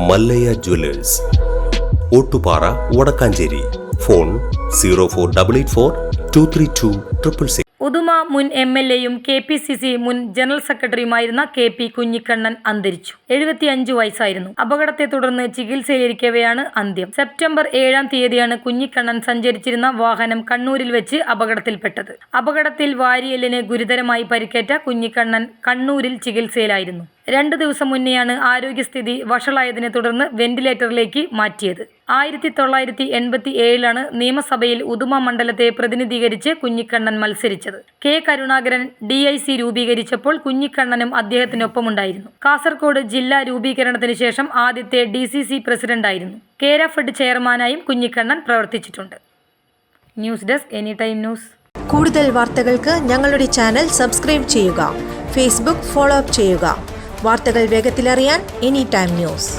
Mallayya Jewellers, Ottupara, Vadakkanchery. Phone 04884 Uduma മുൻ MLA-യും KPCC മുൻ general സെക്രട്ടറിയുമായിരുന്ന KP Kunhikannan അന്തരിച്ചു. 75 വയസ്സായിരുന്നു. അപകടത്തെ തുടർന്ന് ചികിത്സയിലിരിക്കവെയാണ് അന്ത്യം. സെപ്റ്റംബർ 7-ാം തീയതിയാണ് കുഞ്ഞിക്കണ്ണൻ സഞ്ചരിച്ചിരുന്ന വാഹനം കണ്ണൂരിൽ വെച്ച് അപകടത്തിൽപ്പെട്ടത്. അപകടത്തിൽ വാരിയെല്ലിന് ഗുരുതരമായി പരിക്കേറ്റ കുഞ്ഞിക്കണ്ണൻ കണ്ണൂരിൽ ചികിത്സയിലായിരുന്നു. 2 ദിവസം മുന്നെയാണ് ആരോഗ്യസ്ഥിതി വഷളായതിനെ തുടർന്ന് വെന്റിലേറ്ററിലേക്ക് മാറ്റിയത്. 1987-ലാണ് നിയമസഭയിൽ ഉദുമ മണ്ഡലത്തെ പ്രതിനിധീകരിച്ച് കുഞ്ഞിക്കണ്ണൻ മത്സരിച്ചത്. K. കരുണാകരൻ DIC രൂപീകരിച്ചപ്പോൾ കുഞ്ഞിക്കണ്ണനും അദ്ദേഹത്തിനൊപ്പമുണ്ടായിരുന്നു. കാസർഗോഡ് ജില്ലാ രൂപീകരണത്തിന് ശേഷം ആദ്യത്തെ DCC പ്രസിഡന്റായിരുന്നു. കേരഫെഡ് ചെയർമാനായും കുഞ്ഞിക്കണ്ണൻ പ്രവർത്തിച്ചിട്ടുണ്ട്. News desk anytime news. കൂടുതൽ വാർത്തകൾക്ക് ഞങ്ങളുടെ ചാനൽ സബ്സ്ക്രൈബ് ചെയ്യുക. ഫേസ്ബുക്ക് ഫോളോ അപ്പ് ചെയ്യുക. വാർത്തകൾ വേഗത്തിലറിയാൻ എനിടൈം ന്യൂസ്.